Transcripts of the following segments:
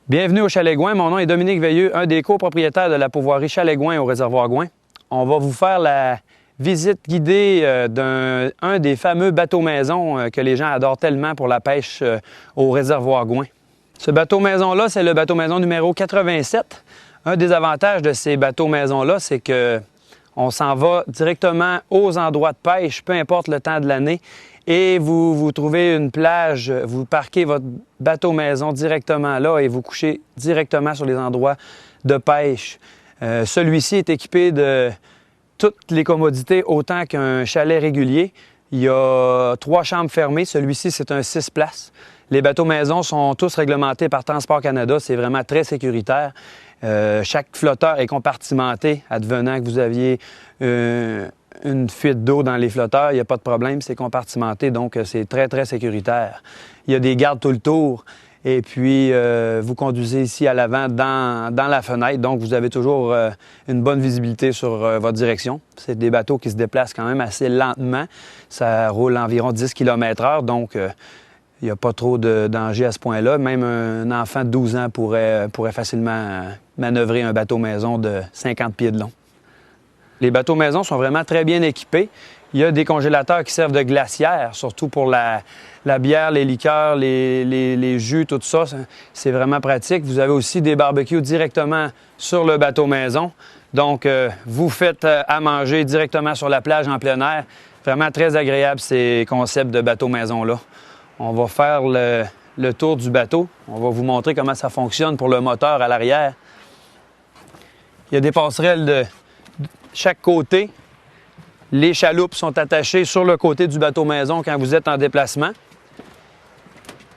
Bienvenue au Chalet Gouin. Mon nom est Dominique Veilleux, un des copropriétaires de la pourvoirie Chalet Gouin au réservoir Gouin. On va vous faire la visite guidée d'un des fameux bateaux-maisons que les gens adorent tellement pour la pêche au réservoir Gouin. Ce bateau-maison-là, c'est le bateau-maison numéro 87. Un des avantages de ces bateaux-maisons-là, c'est qu'on s'en va directement aux endroits de pêche, peu importe le temps de l'année. Et vous trouvez une plage, vous parquez votre bateau-maison directement là et vous couchez directement sur les endroits de pêche. Celui-ci est équipé de toutes les commodités autant qu'un chalet régulier. Il y a 3 chambres fermées. Celui-ci, c'est un 6 places. Les bateaux-maisons sont tous réglementés par Transport Canada. C'est vraiment très sécuritaire. Chaque flotteur est compartimenté, advenant que vous aviez une fuite d'eau dans les flotteurs, il n'y a pas de problème, c'est compartimenté, donc c'est très, très sécuritaire. Il y a des gardes tout le tour et puis vous conduisez ici à l'avant dans la fenêtre, donc vous avez toujours une bonne visibilité sur votre direction. C'est des bateaux qui se déplacent quand même assez lentement. Ça roule environ 10 km/h, donc il n'y a pas trop de danger à ce point-là. Même un enfant de 12 ans pourrait facilement manœuvrer un bateau-maison de 50 pieds de long. Les bateaux-maisons sont vraiment très bien équipés. Il y a des congélateurs qui servent de glacière, surtout pour la bière, les liqueurs, les jus, tout ça. C'est vraiment pratique. Vous avez aussi des barbecues directement sur le bateau-maison. Donc, vous faites à manger directement sur la plage en plein air. Vraiment très agréable ces concepts de bateau-maison-là. On va faire le tour du bateau. On va vous montrer comment ça fonctionne pour le moteur à l'arrière. Il y a des passerelles de chaque côté. Les chaloupes sont attachées sur le côté du bateau-maison quand vous êtes en déplacement.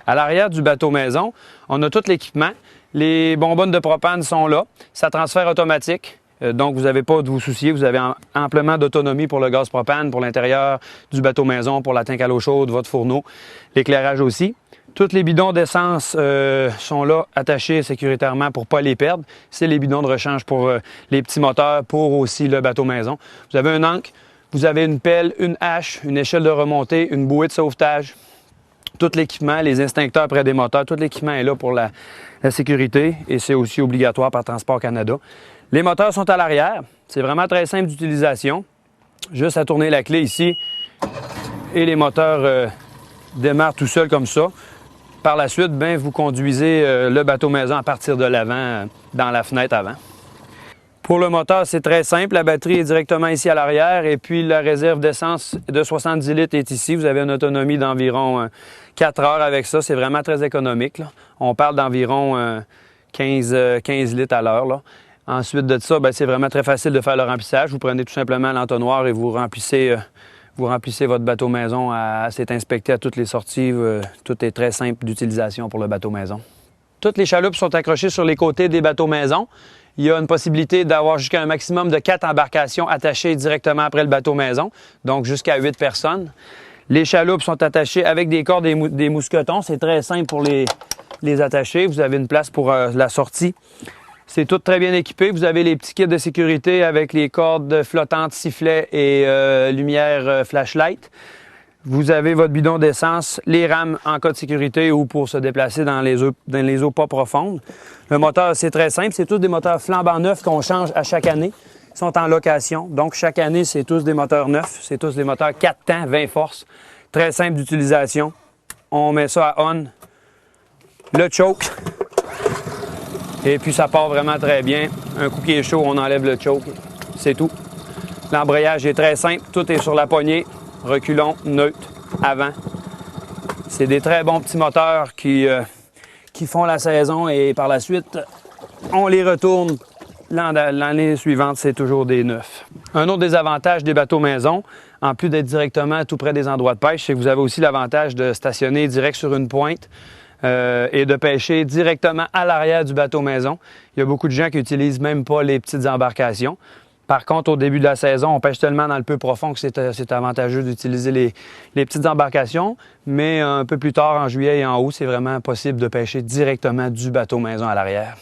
À l'arrière du bateau-maison, on a tout l'équipement. Les bonbonnes de propane sont là. Ça transfère automatique. Donc, vous n'avez pas de vous soucier. Vous avez amplement d'autonomie pour le gaz propane, pour l'intérieur du bateau-maison, pour la tank à l'eau chaude, votre fourneau, l'éclairage aussi. Tous les bidons d'essence sont là, attachés sécuritairement pour ne pas les perdre. C'est les bidons de rechange pour les petits moteurs, pour aussi le bateau-maison. Vous avez un ancre, vous avez une pelle, une hache, une échelle de remontée, une bouée de sauvetage. Tout l'équipement, les extincteurs près des moteurs, tout l'équipement est là pour la sécurité et c'est aussi obligatoire par Transport Canada. Les moteurs sont à l'arrière. C'est vraiment très simple d'utilisation. Juste à tourner la clé ici et les moteurs démarrent tout seuls comme ça. Par la suite, vous conduisez le bateau-maison à partir de l'avant, dans la fenêtre avant. Pour le moteur, c'est très simple. La batterie est directement ici à l'arrière et puis la réserve d'essence de 70 litres est ici. Vous avez une autonomie d'environ 4 heures avec ça. C'est vraiment très économique, là. On parle d'environ 15 litres à l'heure. Ensuite de ça, c'est vraiment très facile de faire le remplissage. Vous prenez tout simplement l'entonnoir et vous remplissez votre bateau-maison. C'est inspecté à toutes les sorties. Tout est très simple d'utilisation pour le bateau-maison. Toutes les chaloupes sont accrochées sur les côtés des bateaux-maison. Il y a une possibilité d'avoir jusqu'à un maximum de 4 embarcations attachées directement après le bateau-maison, donc jusqu'à 8 personnes. Les chaloupes sont attachées avec des cordes et des mousquetons. C'est très simple pour les attacher. Vous avez une place pour la sortie. C'est tout très bien équipé. Vous avez les petits kits de sécurité avec les cordes flottantes, sifflets et lumière flashlight. Vous avez votre bidon d'essence, les rames en cas de sécurité ou pour se déplacer dans les eaux pas profondes. Le moteur, c'est très simple. C'est tous des moteurs flambant neufs qu'on change à chaque année. Ils sont en location. Donc, chaque année, c'est tous des moteurs neufs. C'est tous des moteurs 4 temps, 20 forces. Très simple d'utilisation. On met ça à on. Le choke. Et puis, ça part vraiment très bien. Un coup qui est chaud, on enlève le choke. C'est tout. L'embrayage est très simple. Tout est sur la poignée. Reculons, neutre, avant. C'est des très bons petits moteurs qui font la saison et par la suite, on les retourne. L'année suivante, c'est toujours des neufs. Un autre des avantages des bateaux-maison, en plus d'être directement tout près des endroits de pêche, c'est que vous avez aussi l'avantage de stationner direct sur une pointe. Et de pêcher directement à l'arrière du bateau-maison. Il y a beaucoup de gens qui n'utilisent même pas les petites embarcations. Par contre, au début de la saison, on pêche tellement dans le peu profond que c'est avantageux d'utiliser les petites embarcations. Mais un peu plus tard, en juillet et en août, c'est vraiment possible de pêcher directement du bateau-maison à l'arrière.